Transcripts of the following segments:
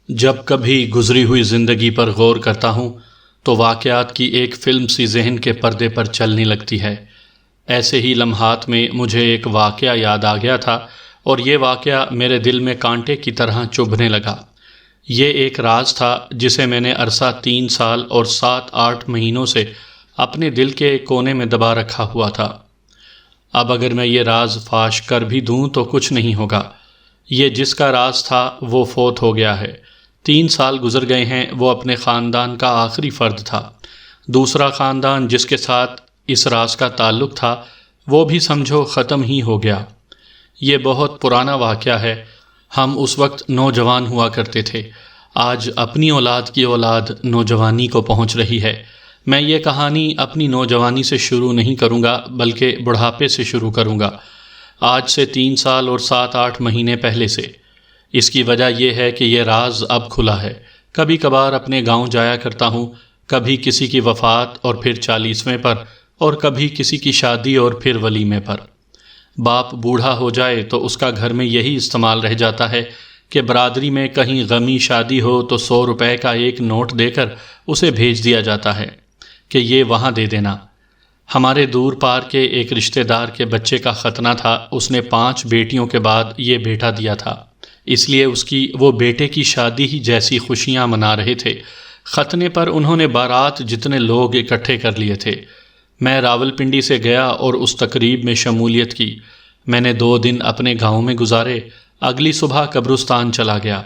جب کبھی گزری ہوئی زندگی پر غور کرتا ہوں تو واقعات کی ایک فلم سی ذہن کے پردے پر چلنے لگتی ہے۔ ایسے ہی لمحات میں مجھے ایک واقعہ یاد آ گیا تھا اور یہ واقعہ میرے دل میں کانٹے کی طرح چبھنے لگا۔ یہ ایک راز تھا جسے میں نے عرصہ 3 سال اور 7-8 مہینوں سے اپنے دل کے ایک کونے میں دبا رکھا ہوا تھا۔ اب اگر میں یہ راز فاش کر بھی دوں تو کچھ نہیں ہوگا۔ یہ جس کا راز تھا وہ فوت ہو گیا ہے۔ 3 سال گزر گئے ہیں، وہ اپنے خاندان کا آخری فرد تھا۔ دوسرا خاندان جس کے ساتھ اس راز کا تعلق تھا وہ بھی سمجھو ختم ہی ہو گیا۔ یہ بہت پرانا واقعہ ہے۔ ہم اس وقت نوجوان ہوا کرتے تھے۔ آج اپنی اولاد کی اولاد نوجوانی کو پہنچ رہی ہے۔ میں یہ کہانی اپنی نوجوانی سے شروع نہیں کروں گا بلکہ بڑھاپے سے شروع کروں گا، آج سے 3 سال اور 7-8 مہینے پہلے سے۔ اس کی وجہ یہ ہے کہ یہ راز اب کھلا ہے۔ کبھی کبھار اپنے گاؤں جایا کرتا ہوں، کبھی کسی کی وفات اور پھر 40ویں پر، اور کبھی کسی کی شادی اور پھر ولیمے پر۔ باپ بوڑھا ہو جائے تو اس کا گھر میں یہی استعمال رہ جاتا ہے کہ برادری میں کہیں غمی شادی ہو تو 100 روپے کا ایک نوٹ دے کر اسے بھیج دیا جاتا ہے کہ یہ وہاں دے دینا۔ ہمارے دور پار کے ایک رشتہ دار کے بچے کا ختنہ تھا۔ اس نے 5 بیٹیوں کے بعد یہ بیٹا دیا تھا، اس لیے اس کی وہ بیٹے کی شادی ہی جیسی خوشیاں منا رہے تھے۔ ختنے پر انہوں نے بارات جتنے لوگ اکٹھے کر لیے تھے۔ میں راولپنڈی سے گیا اور اس تقریب میں شمولیت کی۔ میں نے 2 دن اپنے گاؤں میں گزارے۔ اگلی صبح قبرستان چلا گیا،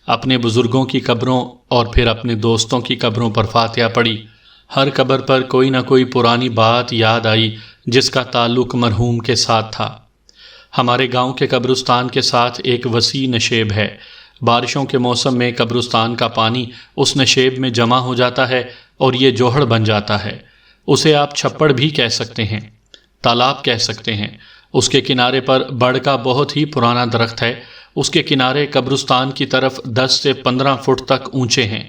اپنے بزرگوں کی قبروں اور پھر اپنے دوستوں کی قبروں پر فاتحہ پڑھی۔ ہر قبر پر کوئی نہ کوئی پرانی بات یاد آئی جس کا تعلق مرحوم کے ساتھ تھا۔ ہمارے گاؤں کے قبرستان کے ساتھ ایک وسیع نشیب ہے۔ بارشوں کے موسم میں قبرستان کا پانی اس نشیب میں جمع ہو جاتا ہے اور یہ جوہڑ بن جاتا ہے۔ اسے آپ چھپڑ بھی کہہ سکتے ہیں، تالاب کہہ سکتے ہیں۔ اس کے کنارے پر بڑ کا بہت ہی پرانا درخت ہے۔ اس کے کنارے قبرستان کی طرف 10 سے 15 فٹ تک اونچے ہیں۔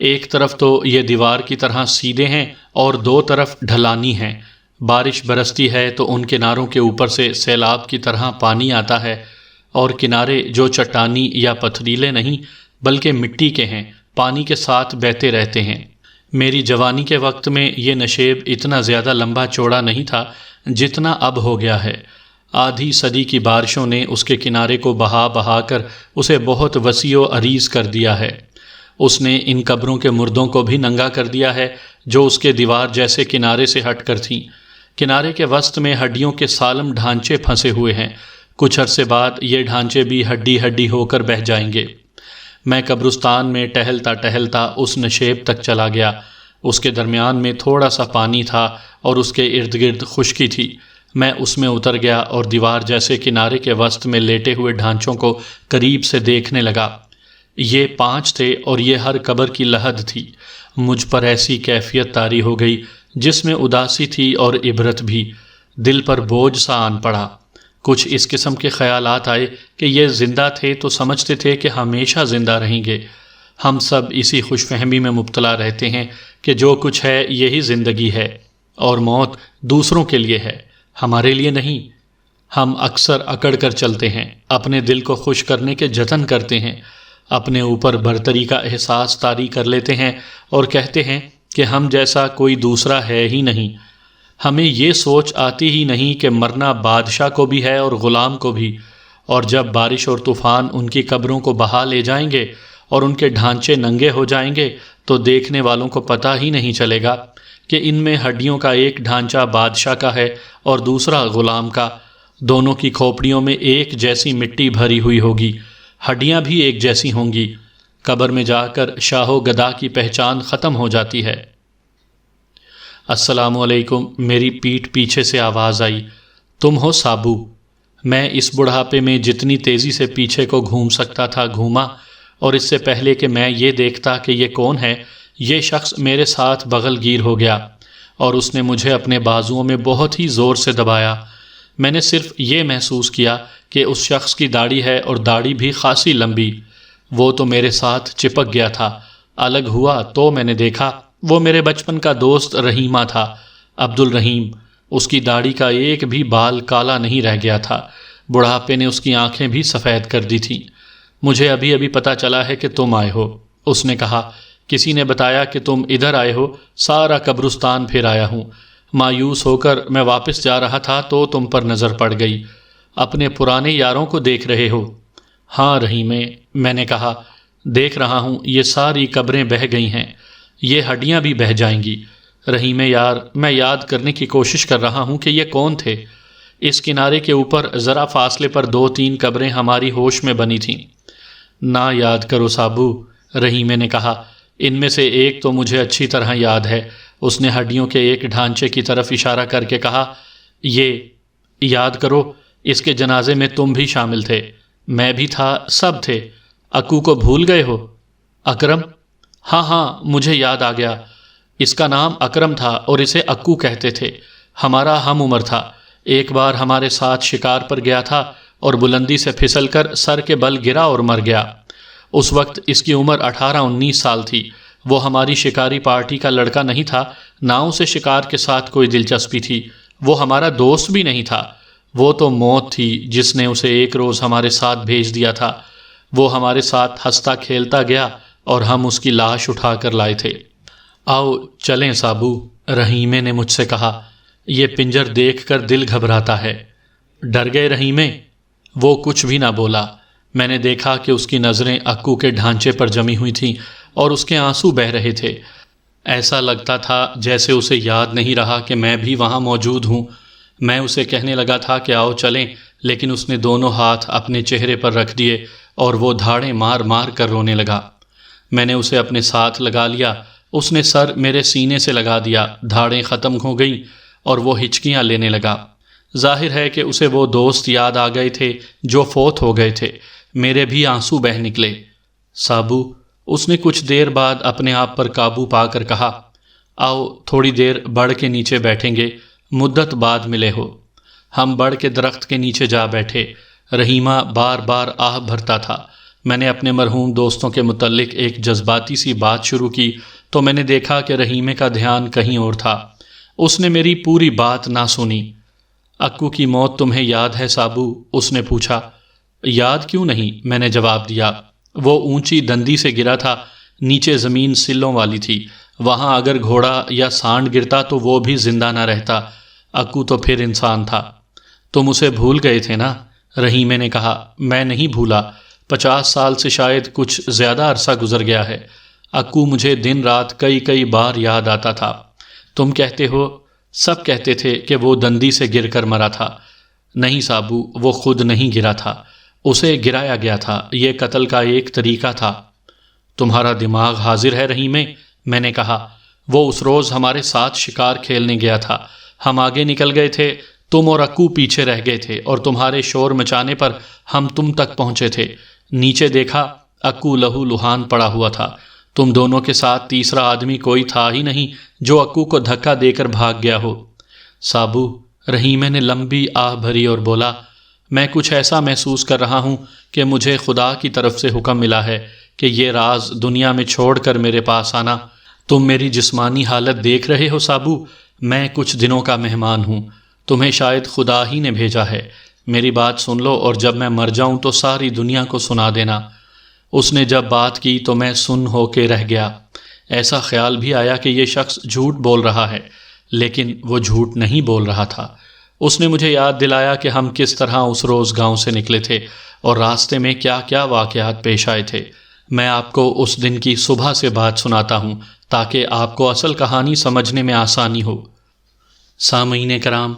ایک طرف تو یہ دیوار کی طرح سیدھے ہیں اور 2 طرف ڈھلانی ہیں۔ بارش برستی ہے تو ان کناروں کے اوپر سے سیلاب کی طرح پانی آتا ہے، اور کنارے جو چٹانی یا پتھریلے نہیں بلکہ مٹی کے ہیں، پانی کے ساتھ بہتے رہتے ہیں۔ میری جوانی کے وقت میں یہ نشیب اتنا زیادہ لمبا چوڑا نہیں تھا جتنا اب ہو گیا ہے۔ آدھی صدی کی بارشوں نے اس کے کنارے کو بہا بہا کر اسے بہت وسیع و عریض کر دیا ہے۔ اس نے ان قبروں کے مردوں کو بھی ننگا کر دیا ہے جو اس کے دیوار جیسے کنارے سے ہٹ کر تھیں۔ کنارے کے وسط میں ہڈیوں کے سالم ڈھانچے پھنسے ہوئے ہیں۔ کچھ عرصے بعد یہ ڈھانچے بھی ہڈی ہڈی ہو کر بہہ جائیں گے۔ میں قبرستان میں ٹہلتا ٹہلتا اس نشیب تک چلا گیا۔ اس کے درمیان میں تھوڑا سا پانی تھا اور اس کے ارد گرد خشکی تھی۔ میں اس میں اتر گیا اور دیوار جیسے کنارے کے وسط میں لیٹے ہوئے ڈھانچوں کو قریب سے دیکھنے لگا۔ یہ 5 تھے اور یہ ہر قبر کی لحد تھی۔ مجھ پر ایسی کیفیت طاری ہو گئی جس میں اداسی تھی اور عبرت بھی۔ دل پر بوجھ سا آن پڑا۔ کچھ اس قسم کے خیالات آئے کہ یہ زندہ تھے تو سمجھتے تھے کہ ہمیشہ زندہ رہیں گے۔ ہم سب اسی خوش فہمی میں مبتلا رہتے ہیں کہ جو کچھ ہے یہی زندگی ہے اور موت دوسروں کے لیے ہے، ہمارے لیے نہیں۔ ہم اکثر اکڑ کر چلتے ہیں، اپنے دل کو خوش کرنے کے جتن کرتے ہیں، اپنے اوپر برتری کا احساس طاری کر لیتے ہیں اور کہتے ہیں کہ ہم جیسا کوئی دوسرا ہے ہی نہیں۔ ہمیں یہ سوچ آتی ہی نہیں کہ مرنا بادشاہ کو بھی ہے اور غلام کو بھی، اور جب بارش اور طوفان ان کی قبروں کو بہا لے جائیں گے اور ان کے ڈھانچے ننگے ہو جائیں گے تو دیکھنے والوں کو پتہ ہی نہیں چلے گا کہ ان میں ہڈیوں کا ایک ڈھانچہ بادشاہ کا ہے اور دوسرا غلام کا۔ دونوں کی کھوپڑیوں میں ایک جیسی مٹی بھری ہوئی ہوگی، ہڈیاں بھی ایک جیسی ہوں گی۔ قبر میں جا کر شاہ و گدا کی پہچان ختم ہو جاتی ہے۔ السلام علیکم۔ میری پیٹھ پیچھے سے آواز آئی، تم ہو سابو؟ میں اس بڑھاپے میں جتنی تیزی سے پیچھے کو گھوم سکتا تھا گھوما، اور اس سے پہلے کہ میں یہ دیکھتا کہ یہ کون ہے، یہ شخص میرے ساتھ بغل گیر ہو گیا اور اس نے مجھے اپنے بازوؤں میں بہت ہی زور سے دبایا۔ میں نے صرف یہ محسوس کیا کہ اس شخص کی داڑھی ہے اور داڑھی بھی خاصی لمبی۔ وہ تو میرے ساتھ چپک گیا تھا۔ الگ ہوا تو میں نے دیکھا وہ میرے بچپن کا دوست رحیمہ تھا، عبد الرحیم۔ اس کی داڑھی کا ایک بھی بال کالا نہیں رہ گیا تھا۔ بڑھاپے نے اس کی آنکھیں بھی سفید کر دی تھیں۔ مجھے ابھی ابھی پتہ چلا ہے کہ تم آئے ہو۔ اس نے کہا، کسی نے بتایا کہ تم ادھر آئے ہو، سارا قبرستان پھر آیا ہوں۔ مایوس ہو کر میں واپس جا رہا تھا تو تم پر نظر پڑ گئی۔ اپنے پرانے یاروں کو دیکھ رہے ہو؟ ہاں رحیمے، میں نے کہا، دیکھ رہا ہوں، یہ ساری قبریں بہہ گئی ہیں، یہ ہڈیاں بھی بہہ جائیں گی۔ رحیمے یار، میں یاد کرنے کی کوشش کر رہا ہوں کہ یہ کون تھے۔ اس کنارے کے اوپر ذرا فاصلے پر 2-3 قبریں ہماری ہوش میں بنی تھیں۔ نہ یاد کرو سابو، رحیمے نے کہا، ان میں سے ایک تو مجھے اچھی طرح یاد ہے۔ اس نے ہڈیوں کے ایک ڈھانچے کی طرف اشارہ کر کے کہا، یہ یاد کرو، اس کے جنازے میں تم بھی شامل تھے، میں بھی تھا، سب تھے۔ اکو کو بھول گئے ہو؟ اکرم؟ ہاں، مجھے یاد آ گیا، اس کا نام اکرم تھا اور اسے اکو کہتے تھے۔ ہمارا ہم عمر تھا، ایک بار ہمارے ساتھ شکار پر گیا تھا اور بلندی سے پھسل کر سر کے بل گرا اور مر گیا۔ اس وقت اس کی عمر 18-19 سال تھی۔ وہ ہماری شکاری پارٹی کا لڑکا نہیں تھا، نہ اسے شکار کے ساتھ کوئی دلچسپی تھی، وہ ہمارا دوست بھی نہیں تھا۔ وہ تو موت تھی جس نے اسے ایک روز ہمارے ساتھ بھیج دیا تھا۔ وہ ہمارے ساتھ ہنستا کھیلتا گیا اور ہم اس کی لاش اٹھا کر لائے تھے۔ آؤ چلیں سابو، رحیمے نے مجھ سے کہا، یہ پنجر دیکھ کر دل گھبراتا ہے۔ ڈر گئے رحیمے؟ وہ کچھ بھی نہ بولا۔ میں نے دیکھا کہ اس کی نظریں اکو کے ڈھانچے پر جمی ہوئی تھیں اور اس کے آنسو بہہ رہے تھے۔ ایسا لگتا تھا جیسے اسے یاد نہیں رہا کہ میں بھی وہاں موجود ہوں۔ میں اسے کہنے لگا تھا کہ آؤ چلیں، لیکن اس نے دونوں ہاتھ اپنے چہرے پر رکھ دیے اور وہ دھاڑیں مار مار کر رونے لگا۔ میں نے اسے اپنے ساتھ لگا لیا، اس نے سر میرے سینے سے لگا دیا، دھاڑیں ختم ہو گئیں اور وہ ہچکیاں لینے لگا۔ ظاہر ہے کہ اسے وہ دوست یاد آ گئے تھے جو فوت ہو گئے تھے۔ میرے بھی آنسو بہہ نکلے۔ سابو، اس نے کچھ دیر بعد اپنے آپ پر قابو پا کر کہا، آؤ تھوڑی دیر بڑ کے نیچے بیٹھیں گے، مدت بعد ملے ہو۔ ہم بڑ کے درخت کے نیچے جا بیٹھے۔ رحیمہ بار بار آہ بھرتا تھا۔ میں نے اپنے مرحوم دوستوں کے متعلق ایک جذباتی سی بات شروع کی تو میں نے دیکھا کہ رحیمے کا دھیان کہیں اور تھا۔ اس نے میری پوری بات نہ سنی۔ اکو کی موت تمہیں یاد ہے سابو؟ اس نے پوچھا۔ یاد کیوں نہیں؟ میں نے جواب دیا۔ وہ اونچی دندی سے گرا تھا، نیچے زمین سلوں والی تھی، وہاں اگر گھوڑا یا سانڈ گرتا تو وہ بھی زندہ نہ رہتا۔ اکو تو پھر انسان تھا۔ تم اسے بھول گئے تھے نا؟ رحیمے نے کہا۔ میں نہیں بھولا، 50 سال سے شاید کچھ زیادہ عرصہ گزر گیا ہے۔ اکو مجھے دن رات کئی بار یاد آتا تھا۔ تم کہتے ہو، سب کہتے تھے کہ وہ دندی سے گر کر مرا تھا۔ نہیں سابو، وہ خود نہیں گرا تھا، اسے گرایا گیا تھا، یہ قتل کا ایک طریقہ تھا۔ تمہارا دماغ حاضر ہے رحیمے؟ میں نے کہا۔ وہ اس روز ہمارے ساتھ شکار کھیلنے گیا تھا، ہم آگے نکل گئے تھے، تم اور اکو پیچھے رہ گئے تھے اور تمہارے شور مچانے پر ہم تم تک پہنچے تھے۔ نیچے دیکھا، اکو لہو لہان پڑا ہوا تھا۔ تم دونوں کے ساتھ تیسرا آدمی کوئی تھا ہی نہیں جو اکو کو دھکا دے کر بھاگ گیا ہو۔ سابو، رحیمے نے لمبی آہ بھری اور بولا، میں کچھ ایسا محسوس کر رہا ہوں کہ مجھے خدا کی طرف سے حکم ملا ہے کہ یہ راز دنیا میں چھوڑ کر میرے پاس آنا۔ تم میری جسمانی حالت دیکھ رہے ہو سابو، میں کچھ دنوں کا مہمان ہوں، تمہیں شاید خدا ہی نے بھیجا ہے۔ میری بات سن لو اور جب میں مر جاؤں تو ساری دنیا کو سنا دینا۔ اس نے جب بات کی تو میں سن ہو کے رہ گیا۔ ایسا خیال بھی آیا کہ یہ شخص جھوٹ بول رہا ہے، لیکن وہ جھوٹ نہیں بول رہا تھا۔ اس نے مجھے یاد دلایا کہ ہم کس طرح اس روز گاؤں سے نکلے تھے اور راستے میں کیا کیا واقعات پیش آئے تھے۔ میں آپ کو اس دن کی صبح سے بات سناتا ہوں تاکہ آپ کو اصل کہانی سمجھنے میں آسانی ہو۔ سامعین کرام،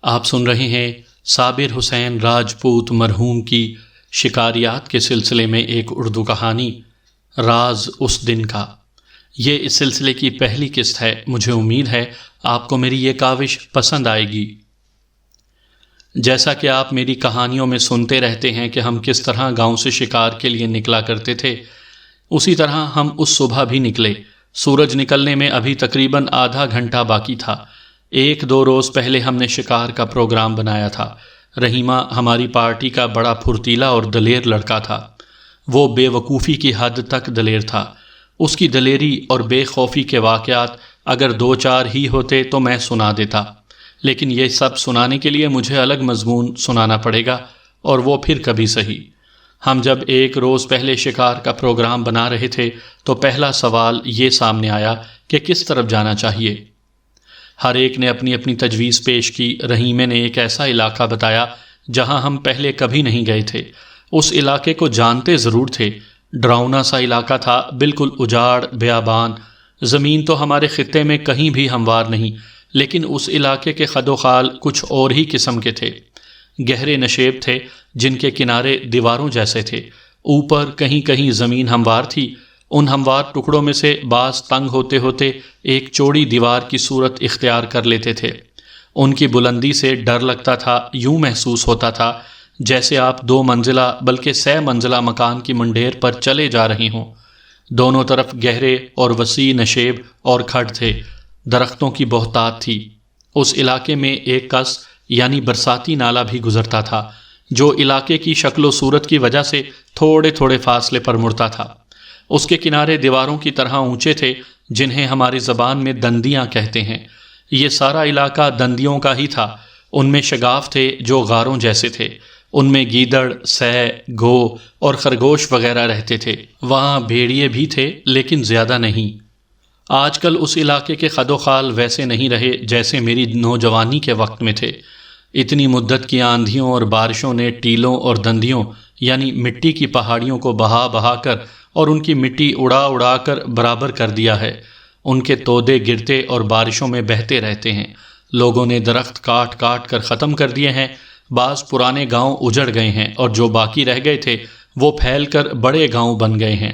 آپ سن رہے ہیں صابر حسین راجپوت مرحوم کی شکاریات کے سلسلے میں ایک اردو کہانی، راز اس دن کا۔ یہ اس سلسلے کی پہلی قسط ہے۔ مجھے امید ہے آپ کو میری یہ کاوش پسند آئے گی۔ جیسا کہ آپ میری کہانیوں میں سنتے رہتے ہیں کہ ہم کس طرح گاؤں سے شکار کے لیے نکلا کرتے تھے، اسی طرح ہم اس صبح بھی نکلے۔ سورج نکلنے میں ابھی تقریباً آدھا گھنٹہ باقی تھا۔ 1-2 روز پہلے ہم نے شکار کا پروگرام بنایا تھا۔ رحیمہ ہماری پارٹی کا بڑا پھرتیلا اور دلیر لڑکا تھا۔ وہ بے وقوفی کی حد تک دلیر تھا۔ اس کی دلیری اور بے خوفی کے واقعات اگر 2-4 ہی ہوتے تو میں سنا دیتا، لیکن یہ سب سنانے کے لیے مجھے الگ مضمون سنانا پڑے گا، اور وہ پھر کبھی صحیح۔ ہم جب ایک روز پہلے شکار کا پروگرام بنا رہے تھے تو پہلا سوال یہ سامنے آیا کہ کس طرف جانا چاہیے۔ ہر ایک نے اپنی اپنی تجویز پیش کی۔ رحیمے نے ایک ایسا علاقہ بتایا جہاں ہم پہلے کبھی نہیں گئے تھے۔ اس علاقے کو جانتے ضرور تھے، ڈراؤنا سا علاقہ تھا، بالکل اجاڑ بیابان، زمین تو ہمارے خطے میں کہیں بھی ہموار نہیں، لیکن اس علاقے کے خد و خال کچھ اور ہی قسم کے تھے۔ گہرے نشیب تھے جن کے کنارے دیواروں جیسے تھے، اوپر کہیں کہیں زمین ہموار تھی، ان ہموار ٹکڑوں میں سے بعض تنگ ہوتے ہوتے ایک چوڑی دیوار کی صورت اختیار کر لیتے تھے۔ ان کی بلندی سے ڈر لگتا تھا، یوں محسوس ہوتا تھا جیسے آپ 2 منزلہ بلکہ 6 منزلہ مکان کی منڈیر پر چلے جا رہے ہوں۔ دونوں طرف گہرے اور وسیع نشیب اور کھڈ تھے، درختوں کی بہتات تھی۔ اس علاقے میں ایک قص یعنی برساتی نالہ بھی گزرتا تھا، جو علاقے کی شکل و صورت کی وجہ سے تھوڑے تھوڑے فاصلے پر مڑتا تھا۔ اس کے کنارے دیواروں کی طرح اونچے تھے، جنہیں ہماری زبان میں دندیاں کہتے ہیں۔ یہ سارا علاقہ دندیوں کا ہی تھا۔ ان میں شگاف تھے جو غاروں جیسے تھے، ان میں گیدڑ، سے، گھو اور خرگوش وغیرہ رہتے تھے۔ وہاں بھیڑیے بھی تھے لیکن زیادہ نہیں۔ آج کل اس علاقے کے خد و خال ویسے نہیں رہے جیسے میری نوجوانی کے وقت میں تھے۔ اتنی مدت کی آندھیوں اور بارشوں نے ٹیلوں اور دندیوں یعنی مٹی کی پہاڑیوں کو بہا بہا کر اور ان کی مٹی اڑا اڑا کر برابر کر دیا ہے۔ ان کے تودے گرتے اور بارشوں میں بہتے رہتے ہیں۔ لوگوں نے درخت کاٹ کاٹ کر ختم کر دیے ہیں۔ بعض پرانے گاؤں اجڑ گئے ہیں اور جو باقی رہ گئے تھے وہ پھیل کر بڑے گاؤں بن گئے ہیں۔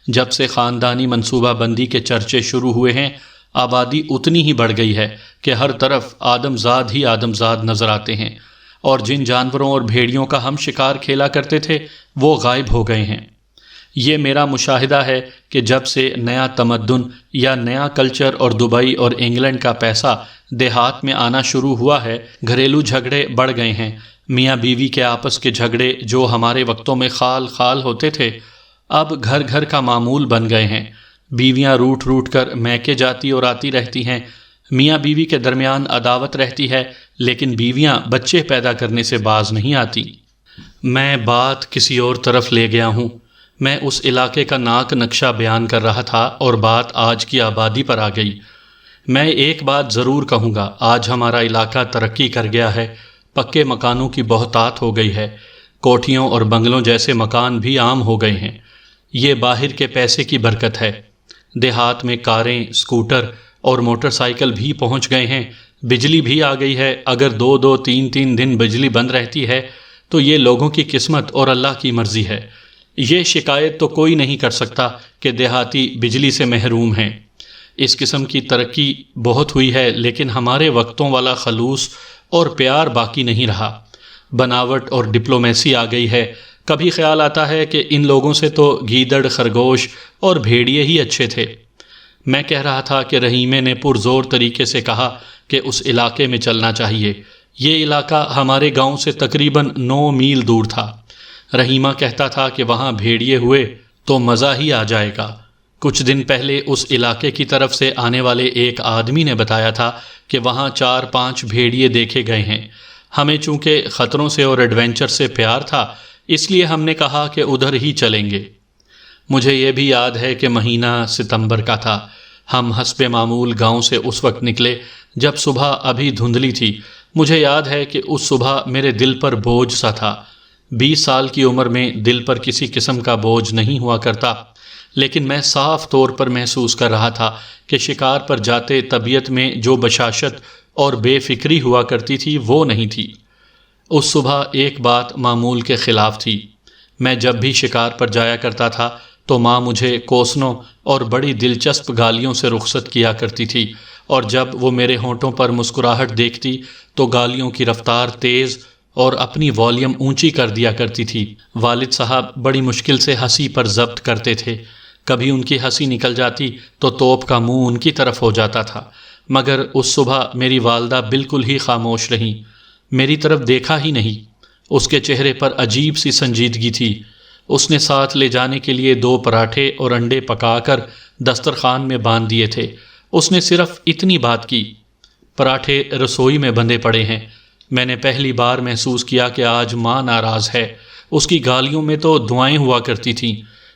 جب سے خاندانی منصوبہ بندی کے چرچے شروع ہوئے ہیں، آبادی اتنی ہی بڑھ گئی ہے کہ ہر طرف آدمزاد ہی آدمزاد نظر آتے ہیں، اور جن جانوروں اور بھیڑیوں کا ہم شکار کھیلا کرتے تھے وہ غائب ہو گئے ہیں۔ یہ میرا مشاہدہ ہے کہ جب سے نیا تمدن یا نیا کلچر اور دبئی اور انگلینڈ کا پیسہ دیہات میں آنا شروع ہوا ہے، گھریلو جھگڑے بڑھ گئے ہیں۔ میاں بیوی کے آپس کے جھگڑے جو ہمارے وقتوں میں خال خال ہوتے تھے، اب گھر گھر کا معمول بن گئے ہیں۔ بیویاں روٹ روٹ کر میکے جاتی اور آتی رہتی ہیں، میاں بیوی کے درمیان عداوت رہتی ہے، لیکن بیویاں بچے پیدا کرنے سے باز نہیں آتی۔ میں بات کسی اور طرف لے گیا ہوں۔ میں اس علاقے کا ناک نقشہ بیان کر رہا تھا اور بات آج کی آبادی پر آ گئی۔ میں ایک بات ضرور کہوں گا، آج ہمارا علاقہ ترقی کر گیا ہے، پکے مکانوں کی بہتات ہو گئی ہے، کوٹھیوں اور بنگلوں جیسے مکان بھی عام ہو گئے ہیں۔ یہ باہر کے پیسے کی برکت ہے۔ دیہات میں کاریں، اسکوٹر اور موٹر سائیکل بھی پہنچ گئے ہیں، بجلی بھی آ گئی ہے۔ اگر 2 3 دن بجلی بند رہتی ہے تو یہ لوگوں کی قسمت اور اللہ کی مرضی ہے۔ یہ شکایت تو کوئی نہیں کر سکتا کہ دیہاتی بجلی سے محروم ہیں۔ اس قسم کی ترقی بہت ہوئی ہے، لیکن ہمارے وقتوں والا خلوص اور پیار باقی نہیں رہا۔ بناوٹ اور ڈپلومیسی آ گئی ہے۔ کبھی خیال آتا ہے کہ ان لوگوں سے تو گیدڑ، خرگوش اور بھیڑیے ہی اچھے تھے۔ میں کہہ رہا تھا کہ رحیمے نے پرزور طریقے سے کہا کہ اس علاقے میں چلنا چاہیے۔ یہ علاقہ ہمارے گاؤں سے تقریباً 9 میل دور تھا۔ رحیمہ کہتا تھا کہ وہاں بھیڑیے ہوئے تو مزہ ہی آ جائے گا۔ کچھ دن پہلے اس علاقے کی طرف سے آنے والے ایک آدمی نے بتایا تھا کہ وہاں 4-5 بھیڑیے دیکھے گئے ہیں۔ ہمیں چونکہ خطروں سے اور ایڈونچر سے پیار تھا، اس لیے ہم نے کہا کہ ادھر ہی چلیں گے۔ مجھے یہ بھی یاد ہے کہ مہینہ ستمبر کا تھا۔ ہم حسب معمول گاؤں سے اس وقت نکلے جب صبح ابھی دھندلی تھی۔ مجھے یاد ہے کہ اس صبح میرے دل پر بوجھ سا تھا۔ 20 سال کی عمر میں دل پر کسی قسم کا بوجھ نہیں ہوا کرتا، لیکن میں صاف طور پر محسوس کر رہا تھا کہ شکار پر جاتے طبیعت میں جو بشاشت اور بے فکری ہوا کرتی تھی وہ نہیں تھی۔ اس صبح ایک بات معمول کے خلاف تھی۔ میں جب بھی شکار پر جایا کرتا تھا تو ماں مجھے کوسنوں اور بڑی دلچسپ گالیوں سے رخصت کیا کرتی تھی، اور جب وہ میرے ہونٹوں پر مسکراہٹ دیکھتی تو گالیوں کی رفتار تیز اور اپنی والیوم اونچی کر دیا کرتی تھی۔ والد صاحب بڑی مشکل سے ہنسی پر ضبط کرتے تھے۔ کبھی ان کی ہنسی نکل جاتی تو توپ کا منہ ان کی طرف ہو جاتا تھا، مگر اس صبح میری والدہ بالکل ہی خاموش رہیں، میری طرف دیکھا ہی نہیں۔ اس کے چہرے پر عجیب سی سنجیدگی تھی۔ اس نے ساتھ لے جانے کے لیے 2 پراٹھے اور انڈے پکا کر دسترخوان میں باندھ دیے تھے۔ اس نے صرف اتنی بات کی، پراٹھے رسوئی میں بندھے پڑے ہیں۔ میں نے پہلی بار محسوس کیا کہ آج ماں ناراض ہے۔ اس کی گالیوں میں تو دعائیں ہوا کرتی تھیں۔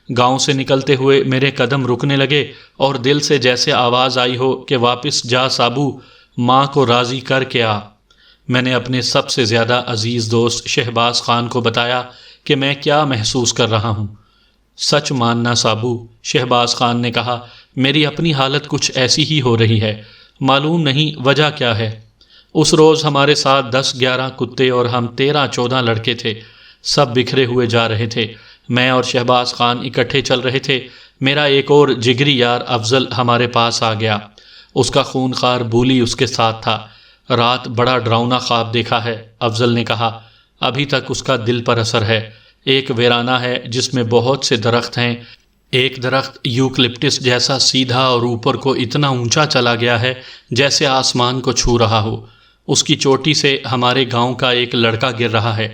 گاؤں سے نکلتے ہوئے میرے قدم رکنے لگے اور دل سے جیسے آواز آئی ہو کہ واپس جا سابو، ماں کو راضی کر کے آ۔ میں نے اپنے سب سے زیادہ عزیز دوست شہباز خان کو بتایا کہ میں کیا محسوس کر رہا ہوں۔ سچ ماننا سابو، شہباز خان نے کہا، میری اپنی حالت کچھ ایسی ہی ہو رہی ہے، معلوم نہیں وجہ کیا ہے۔ اس روز ہمارے ساتھ 10-11 کتے اور ہم 13-14 لڑکے تھے، سب بکھرے ہوئے جا رہے تھے۔ میں اور شہباز خان اکٹھے چل رہے تھے۔ میرا ایک اور جگری یار افضل ہمارے پاس آ گیا، اس کا خونخوار بولی اس کے ساتھ تھا۔ رات بڑا ڈراؤنا خواب دیکھا ہے، افضل نے کہا، ابھی تک اس کا دل پر اثر ہے۔ ایک ویرانہ ہے جس میں بہت سے درخت ہیں، ایک درخت یوکلپٹس جیسا سیدھا اور اوپر کو اتنا اونچا چلا گیا ہے جیسے آسمان کو چھو رہا ہو۔ اس کی چوٹی سے ہمارے گاؤں کا ایک لڑکا گر رہا ہے،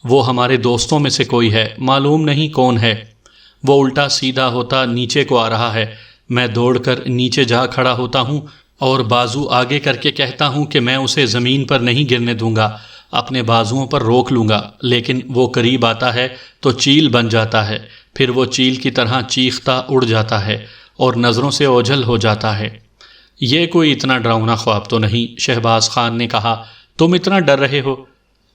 وہ ہمارے دوستوں میں سے کوئی ہے، معلوم نہیں کون ہے۔ وہ الٹا سیدھا ہوتا نیچے کو آ رہا ہے۔ میں دوڑ کر نیچے جا کھڑا ہوتا ہوں اور بازو آگے کر کے کہتا ہوں کہ میں اسے زمین پر نہیں گرنے دوں گا، اپنے بازوؤں پر روک لوں گا، لیکن وہ قریب آتا ہے تو چیل بن جاتا ہے، پھر وہ چیل کی طرح چیختا اڑ جاتا ہے اور نظروں سے اوجھل ہو جاتا ہے۔ یہ کوئی اتنا ڈراؤنا خواب تو نہیں، شہباز خان نے کہا، تم اتنا ڈر رہے ہو؟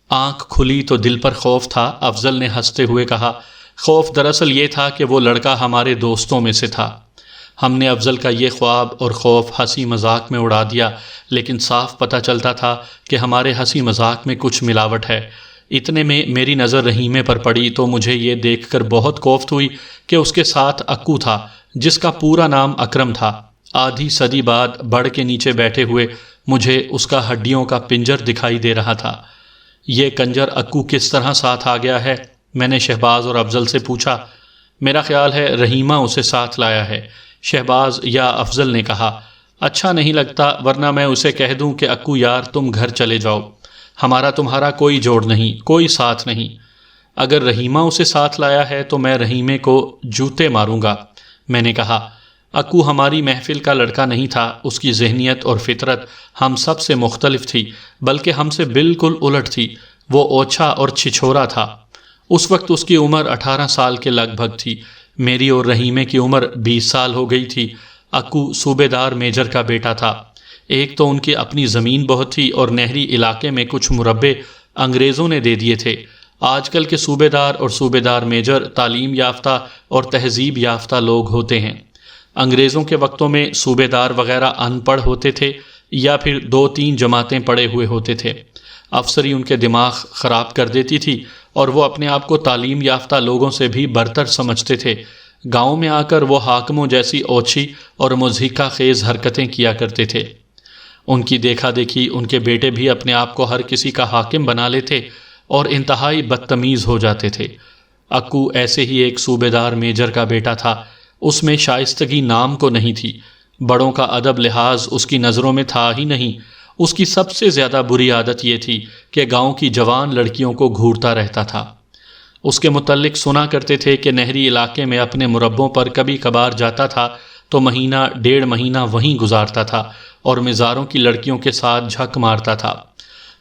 آنکھ کھلی تو دل پر خوف تھا، افضل نے ہنستے ہوئے کہا۔ خوف دراصل یہ تھا کہ وہ لڑکا ہمارے دوستوں میں سے تھا۔ ہم نے افضل کا یہ خواب اور خوف ہنسی مذاق میں اڑا دیا، لیکن صاف پتہ چلتا تھا کہ ہمارے ہنسی مذاق میں کچھ ملاوٹ ہے۔ اتنے میں میری نظر رحیمے پر پڑی تو مجھے یہ دیکھ کر بہت کوفت ہوئی کہ اس کے ساتھ اکو تھا، جس کا پورا نام اکرم تھا۔ آدھی صدی بعد بڑ کے نیچے بیٹھے ہوئے مجھے اس کا ہڈیوں کا پنجر دکھائی دے رہا تھا۔ یہ کنجر اکو کس طرح ساتھ آ گیا ہے؟ میں نے شہباز اور افضل سے پوچھا۔ میرا خیال ہے رحیمہ اسے ساتھ لایا ہے، شہباز یا افضل نے کہا۔ اچھا نہیں لگتا، ورنہ میں اسے کہہ دوں کہ اکو یار تم گھر چلے جاؤ، ہمارا تمہارا کوئی جوڑ نہیں، کوئی ساتھ نہیں۔ اگر رحیمہ اسے ساتھ لایا ہے تو میں رحیمے کو جوتے ماروں گا، میں نے کہا۔ اکو ہماری محفل کا لڑکا نہیں تھا، اس کی ذہنیت اور فطرت ہم سب سے مختلف تھی، بلکہ ہم سے بالکل الٹ تھی۔ وہ اوچھا اور چھچھورا تھا۔ اس وقت اس کی عمر 18 سال کے لگ بھگ تھی، میری اور رحیمے کی عمر 20 سال ہو گئی تھی۔ اکو صوبے دار میجر کا بیٹا تھا۔ ایک تو ان کی اپنی زمین بہت تھی اور نہری علاقے میں کچھ مربے انگریزوں نے دے دیے تھے۔ آج کل کے صوبے دار اور صوبے دار میجر تعلیم یافتہ اور تہذیب یافتہ لوگ ہوتے ہیں۔ انگریزوں کے وقتوں میں صوبے دار وغیرہ ان پڑھ ہوتے تھے یا پھر 2-3 جماعتیں پڑھے ہوئے ہوتے تھے۔ افسری ان کے دماغ خراب کر دیتی تھی اور وہ اپنے آپ کو تعلیم یافتہ لوگوں سے بھی برتر سمجھتے تھے۔ گاؤں میں آ کر وہ حاکموں جیسی اوچھی اور مضحکہ خیز حرکتیں کیا کرتے تھے۔ ان کی دیکھا دیکھی ان کے بیٹے بھی اپنے آپ کو ہر کسی کا حاکم بنا لیتے اور انتہائی بدتمیز ہو جاتے تھے۔ اکو ایسے ہی ایک صوبے دار میجر کا بیٹا تھا۔ اس میں شائستگی نام کو نہیں تھی، بڑوں کا ادب لحاظ اس کی نظروں میں تھا ہی نہیں۔ اس کی سب سے زیادہ بری عادت یہ تھی کہ گاؤں کی جوان لڑکیوں کو گھورتا رہتا تھا۔ اس کے متعلق سنا کرتے تھے کہ نہری علاقے میں اپنے مربوں پر کبھی کبھار جاتا تھا تو 1.5 مہینہ وہیں گزارتا تھا اور مزاروں کی لڑکیوں کے ساتھ جھک مارتا تھا۔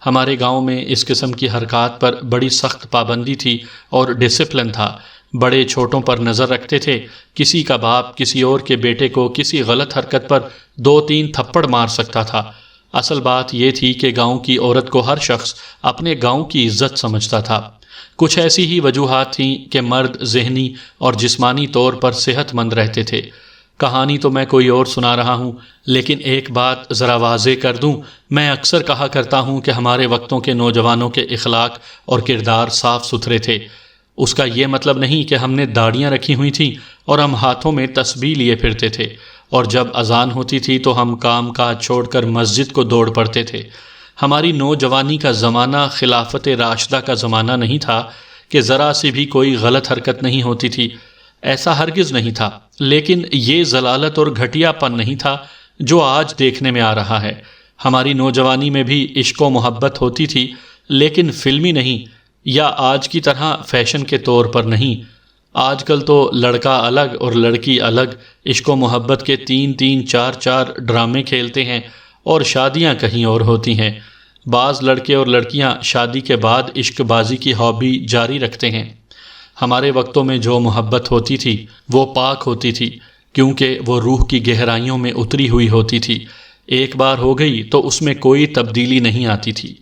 ہمارے گاؤں میں اس قسم کی حرکات پر بڑی سخت پابندی تھی اور ڈسپلن تھا۔ بڑے چھوٹوں پر نظر رکھتے تھے۔ کسی کا باپ کسی اور کے بیٹے کو کسی غلط حرکت پر 2-3 تھپڑ مار سکتا تھا۔ اصل بات یہ تھی کہ گاؤں کی عورت کو ہر شخص اپنے گاؤں کی عزت سمجھتا تھا۔ کچھ ایسی ہی وجوہات تھیں کہ مرد ذہنی اور جسمانی طور پر صحت مند رہتے تھے۔ کہانی تو میں کوئی اور سنا رہا ہوں، لیکن ایک بات ذرا واضح کر دوں، میں اکثر کہا کرتا ہوں کہ ہمارے وقتوں کے نوجوانوں کے اخلاق اور کردار صاف ستھرے تھے۔ اس کا یہ مطلب نہیں کہ ہم نے داڑیاں رکھی ہوئی تھیں اور ہم ہاتھوں میں تسبیح لیے پھرتے تھے، اور جب اذان ہوتی تھی تو ہم کام کاج چھوڑ کر مسجد کو دوڑ پڑتے تھے۔ ہماری نوجوانی کا زمانہ خلافت راشدہ کا زمانہ نہیں تھا کہ ذرا سی بھی کوئی غلط حرکت نہیں ہوتی تھی، ایسا ہرگز نہیں تھا، لیکن یہ ضلالت اور گھٹیا پن نہیں تھا جو آج دیکھنے میں آ رہا ہے۔ ہماری نوجوانی میں بھی عشق و محبت ہوتی تھی، لیکن فلمی نہیں یا آج کی طرح فیشن کے طور پر نہیں۔ آج کل تو لڑکا الگ اور لڑکی الگ عشق و محبت کے 3-3 4-4 ڈرامے کھیلتے ہیں اور شادیاں کہیں اور ہوتی ہیں۔ بعض لڑکے اور لڑکیاں شادی کے بعد عشق بازی کی ہابی جاری رکھتے ہیں۔ ہمارے وقتوں میں جو محبت ہوتی تھی وہ پاک ہوتی تھی، کیونکہ وہ روح کی گہرائیوں میں اتری ہوئی ہوتی تھی، ایک بار ہو گئی تو اس میں کوئی تبدیلی نہیں آتی تھی۔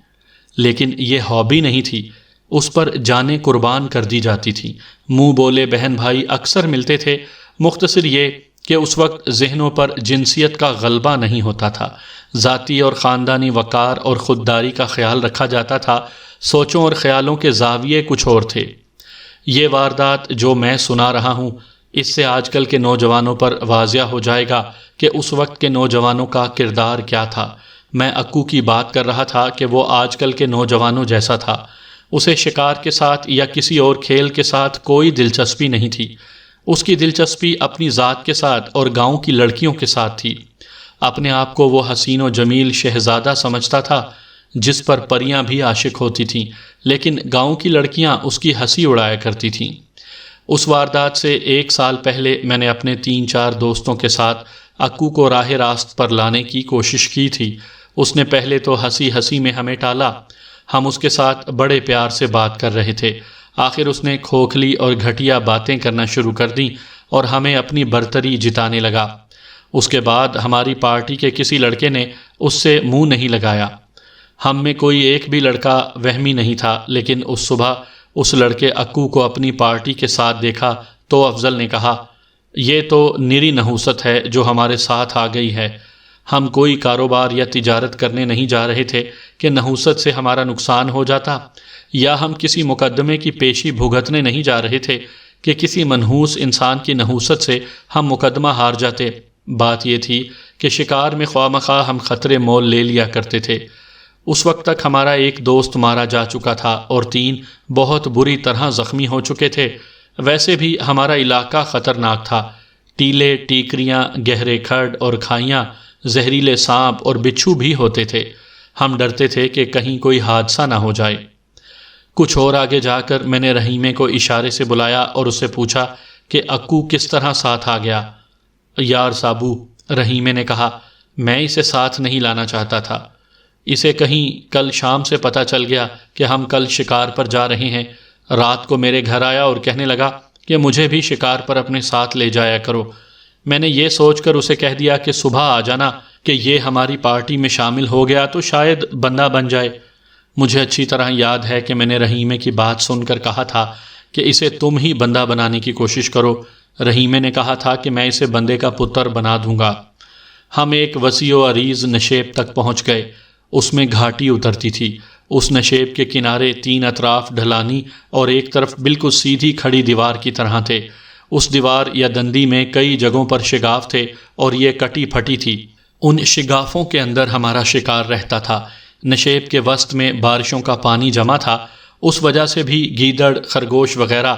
لیکن یہ ہابی نہیں تھی، اس پر جانیں قربان کر دی جاتی تھی۔ منہ بولے بہن بھائی اکثر ملتے تھے، مختصر یہ کہ اس وقت ذہنوں پر جنسیت کا غلبہ نہیں ہوتا تھا، ذاتی اور خاندانی وقار اور خودداری کا خیال رکھا جاتا تھا، سوچوں اور خیالوں کے زاویے کچھ اور تھے۔ یہ واردات جو میں سنا رہا ہوں، اس سے آج کل کے نوجوانوں پر واضح ہو جائے گا کہ اس وقت کے نوجوانوں کا کردار کیا تھا۔ میں اکو کی بات کر رہا تھا کہ وہ آج کل کے نوجوانوں جیسا تھا، اسے شکار کے ساتھ یا کسی اور کھیل کے ساتھ کوئی دلچسپی نہیں تھی، اس کی دلچسپی اپنی ذات کے ساتھ اور گاؤں کی لڑکیوں کے ساتھ تھی۔ اپنے آپ کو وہ حسین و جمیل شہزادہ سمجھتا تھا جس پر پریاں بھی عاشق ہوتی تھیں، لیکن گاؤں کی لڑکیاں اس کی ہنسی اڑایا کرتی تھیں۔ اس واردات سے 1 سال پہلے میں نے اپنے 3-4 دوستوں کے ساتھ اکو کو راہ راست پر لانے کی کوشش کی تھی۔ اس نے پہلے تو ہنسی ہنسی میں ہمیں ٹالا، ہم اس کے ساتھ بڑے پیار سے بات کر رہے تھے، آخر اس نے کھوکھلی اور گھٹیا باتیں کرنا شروع کر دیں اور ہمیں اپنی برتری جتانے لگا۔ اس کے بعد ہماری پارٹی کے کسی لڑکے نے اس سے منہ نہیں لگایا۔ ہم میں کوئی ایک بھی لڑکا وہمی نہیں تھا، لیکن اس صبح اس لڑکے اکو کو اپنی پارٹی کے ساتھ دیکھا تو افضل نے کہا، یہ تو نری نحوست ہے جو ہمارے ساتھ آ گئی ہے۔ ہم کوئی کاروبار یا تجارت کرنے نہیں جا رہے تھے کہ نحوست سے ہمارا نقصان ہو جاتا، یا ہم کسی مقدمے کی پیشی بھگتنے نہیں جا رہے تھے کہ کسی منحوس انسان کی نحوست سے ہم مقدمہ ہار جاتے۔ بات یہ تھی کہ شکار میں خواہ مخواہ ہم خطرے مول لے لیا کرتے تھے۔ اس وقت تک ہمارا ایک دوست مارا جا چکا تھا اور 3 بہت بری طرح زخمی ہو چکے تھے۔ ویسے بھی ہمارا علاقہ خطرناک تھا، ٹیلے، ٹیکریاں، گہرے کھڈ اور کھائیاں، زہریلے سانپ اور بچھو بھی ہوتے تھے۔ ہم ڈرتے تھے کہ کہیں کوئی حادثہ نہ ہو جائے۔ کچھ اور آگے جا کر میں نے رحیمے کو اشارے سے بلایا اور اس سے پوچھا کہ اکو کس طرح ساتھ آ گیا۔ یار سابو، رحیمے نے کہا، میں اسے ساتھ نہیں لانا چاہتا تھا، اسے کہیں کل شام سے پتہ چل گیا کہ ہم کل شکار پر جا رہے ہیں۔ رات کو میرے گھر آیا اور کہنے لگا کہ مجھے بھی شکار پر اپنے ساتھ لے جایا کرو۔ میں نے یہ سوچ کر اسے کہہ دیا کہ صبح آ جانا، کہ یہ ہماری پارٹی میں شامل ہو گیا تو شاید بندہ بن جائے۔ مجھے اچھی طرح یاد ہے کہ میں نے رحیمے کی بات سن کر کہا تھا کہ اسے تم ہی بندہ بنانے کی کوشش کرو۔ رحیمے نے کہا تھا کہ میں اسے بندے کا پتر بنا دوں گا۔ ہم ایک وسیع و عریض نشیب تک پہنچ گئے، اس میں گھاٹی اترتی تھی۔ اس نشیب کے کنارے 3 اطراف ڈھلانی اور ایک طرف بالکل سیدھی کھڑی دیوار کی طرح تھے۔ اس دیوار یا دندی میں کئی جگہوں پر شگاف تھے اور یہ کٹی پھٹی تھی۔ ان شگافوں کے اندر ہمارا شکار رہتا تھا۔ نشیب کے وسط میں بارشوں کا پانی جمع تھا، اس وجہ سے بھی گیدڑ، خرگوش وغیرہ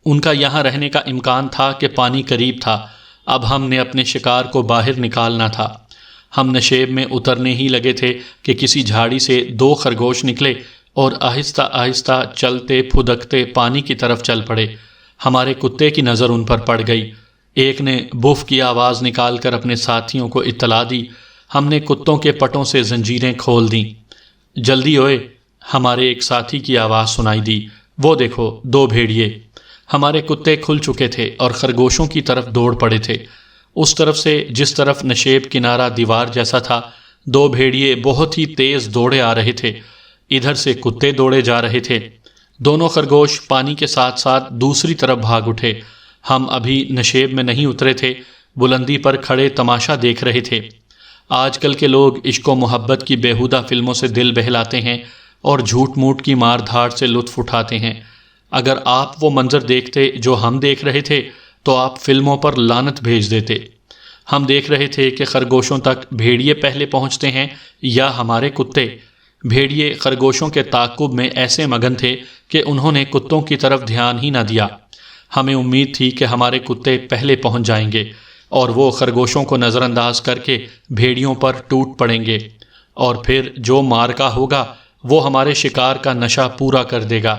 ان کا یہاں رہنے کا امکان تھا کہ پانی قریب تھا۔ اب ہم نے اپنے شکار کو باہر نکالنا تھا۔ ہم نشیب میں اترنے ہی لگے تھے کہ کسی جھاڑی سے 2 خرگوش نکلے اور آہستہ آہستہ چلتے پھدکتے پانی کی طرف چل پڑے۔ ہمارے کتے کی نظر ان پر پڑ گئی۔ ایک نے بف کی آواز نکال کر اپنے ساتھیوں کو اطلاع دی۔ ہم نے کتوں کے پٹوں سے زنجیریں کھول دیں۔ جلدی ہوئے، ہمارے ایک ساتھی کی آواز سنائی دی، وہ دیکھو 2 بھیڑیے۔ ہمارے کتے کھل چکے تھے اور خرگوشوں کی طرف دوڑ پڑے تھے۔ اس طرف سے جس طرف نشیب کنارہ دیوار جیسا تھا، 2 بھیڑیے بہت ہی تیز دوڑے آ رہے تھے، ادھر سے کتے دوڑے جا رہے تھے۔ دونوں خرگوش پانی کے ساتھ ساتھ دوسری طرف بھاگ اٹھے۔ ہم ابھی نشیب میں نہیں اترے تھے، بلندی پر کھڑے تماشا دیکھ رہے تھے۔ آج کل کے لوگ عشق و محبت کی بیہودہ فلموں سے دل بہلاتے ہیں اور جھوٹ موٹ کی مار دھاڑ سے لطف اٹھاتے ہیں۔ اگر آپ وہ منظر دیکھتے جو ہم دیکھ رہے تھے تو آپ فلموں پر لعنت بھیج دیتے۔ ہم دیکھ رہے تھے کہ خرگوشوں تک بھیڑیے پہلے پہنچتے ہیں یا ہمارے کتے۔ بھیڑیے خرگوشوں کے تعاقب میں ایسے مگن تھے کہ انہوں نے کتوں کی طرف دھیان ہی نہ دیا۔ ہمیں امید تھی کہ ہمارے کتے پہلے پہنچ جائیں گے اور وہ خرگوشوں کو نظر انداز کر کے بھیڑیوں پر ٹوٹ پڑیں گے، اور پھر جو مارکا ہوگا وہ ہمارے شکار کا نشہ پورا کر دے گا۔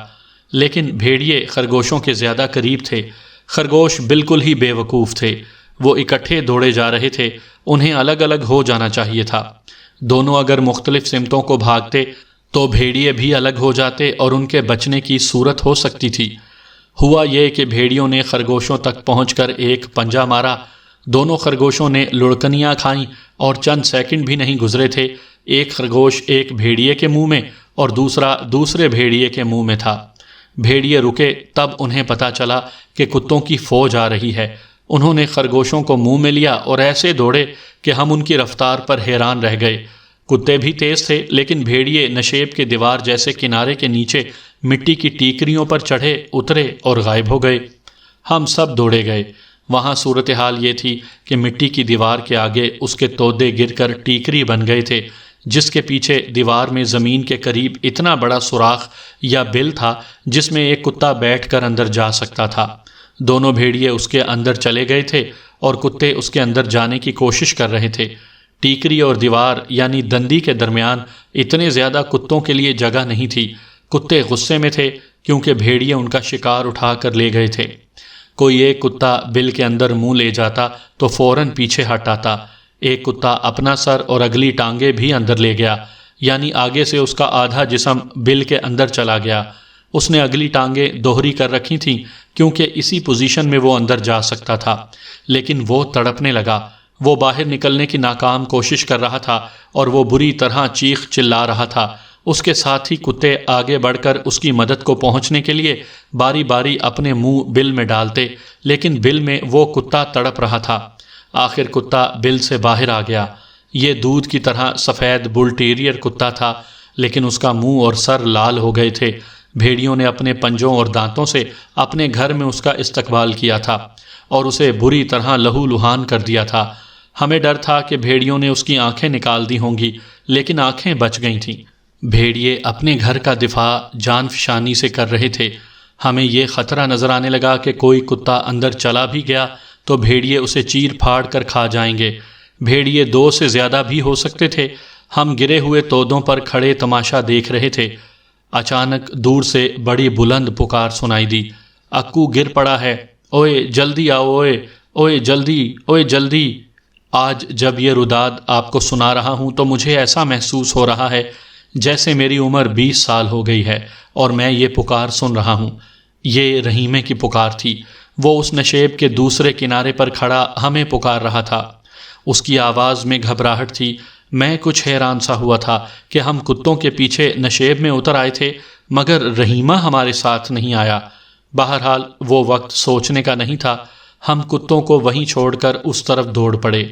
لیکن بھیڑیے خرگوشوں کے زیادہ قریب تھے۔ خرگوش بالکل ہی بے وقوف تھے، وہ اکٹھے دوڑے جا رہے تھے، انہیں الگ الگ ہو جانا چاہیے تھا۔ دونوں اگر مختلف سمتوں کو بھاگتے تو بھیڑیے بھی الگ ہو جاتے اور ان کے بچنے کی صورت ہو سکتی تھی۔ ہوا یہ کہ بھیڑیوں نے خرگوشوں تک پہنچ کر ایک پنجہ مارا، دونوں خرگوشوں نے لڑکنیاں کھائیں اور چند سیکنڈ بھی نہیں گزرے تھے ایک خرگوش ایک بھیڑیے کے منہ میں اور دوسرا دوسرے بھیڑیے کے منہ میں تھا۔ بھیڑیے رکے، تب انہیں پتہ چلا کہ کتوں کی فوج آ رہی ہے۔ انہوں نے خرگوشوں کو منہ میں لیا اور ایسے دوڑے کہ ہم ان کی رفتار پر حیران رہ گئے۔ کتے بھی تیز تھے، لیکن بھیڑیے نشیب کے دیوار جیسے کنارے کے نیچے مٹی کی ٹیکریوں پر چڑھے اترے اور غائب ہو گئے۔ ہم سب دوڑے گئے۔ وہاں صورتحال یہ تھی کہ مٹی کی دیوار کے آگے اس کے تودے گر کر ٹیکری بن گئے تھے، جس کے پیچھے دیوار میں زمین کے قریب اتنا بڑا سوراخ یا بل تھا جس میں ایک کتا بیٹھ کر اندر جا سکتا تھا۔ دونوں بھیڑیے اس کے اندر چلے گئے تھے اور کتے اس کے اندر جانے کی کوشش کر رہے تھے۔ ٹیکری اور دیوار یعنی دندی کے درمیان اتنے زیادہ کتوں کے لیے جگہ نہیں تھی۔ کتے غصے میں تھے کیونکہ بھیڑیے ان کا شکار اٹھا کر لے گئے تھے۔ کوئی ایک کتا بل کے اندر منہ لے جاتا تو فوراً پیچھے ہٹ آتا۔ ایک کتا اپنا سر اور اگلی ٹانگیں بھی اندر لے گیا، یعنی آگے سے اس کا آدھا جسم بل کے اندر چلا گیا۔ اس نے اگلی ٹانگیں دوہری کر رکھی تھیں کیونکہ اسی پوزیشن میں وہ اندر جا سکتا تھا، لیکن وہ تڑپنے لگا۔ وہ باہر نکلنے کی ناکام کوشش کر رہا تھا اور وہ بری طرح چیخ چلا رہا تھا۔ اس کے ساتھی کتے آگے بڑھ کر اس کی مدد کو پہنچنے کے لیے باری باری اپنے منہ بل میں ڈالتے، لیکن بل میں وہ کتا تڑپ رہا تھا۔ آخر کتا بل سے باہر آ گیا۔ یہ دودھ کی طرح سفید بل ٹیریئر کتا تھا، لیکن اس کا منہ اور سر لال ہو گئے تھے۔ بھیڑیوں نے اپنے پنجوں اور دانتوں سے اپنے گھر میں اس کا استقبال کیا تھا اور اسے بری طرح لہو لہان کر دیا تھا۔ ہمیں ڈر تھا کہ بھیڑیوں نے اس کی آنکھیں نکال دی ہوں گی، لیکن آنکھیں بچ گئی تھیں۔ بھیڑیے اپنے گھر کا دفاع جان فشانی سے کر رہے تھے۔ ہمیں یہ خطرہ نظر آنے لگا کہ کوئی کتا اندر چلا بھی گیا تو بھیڑیے اسے چیر پھاڑ کر کھا جائیں گے۔ بھیڑیے 2 سے زیادہ بھی ہو سکتے تھے۔ ہم گرے ہوئے تودوں پر کھڑے تماشا دیکھ رہے تھے۔ اچانک دور سے بڑی بلند پکار سنائی دی، اکو گر پڑا ہے، اوئے جلدی آؤ، اوئے اوئے جلدی، اوئے جلدی۔ آج جب یہ روداد آپ کو سنا رہا ہوں تو مجھے ایسا محسوس ہو رہا ہے جیسے میری عمر 20 سال ہو گئی ہے اور میں یہ پکار سن رہا ہوں۔ یہ رحیمے کی پکار تھی۔ وہ اس نشیب کے دوسرے کنارے پر کھڑا ہمیں پکار رہا تھا۔ اس کی آواز میں گھبراہٹ تھی۔ میں کچھ حیران سا ہوا تھا کہ ہم کتوں کے پیچھے نشیب میں اتر آئے تھے مگر رحیمہ ہمارے ساتھ نہیں آیا۔ بہرحال وہ وقت سوچنے کا نہیں تھا۔ ہم کتوں کو وہیں چھوڑ کر اس طرف دوڑ پڑے۔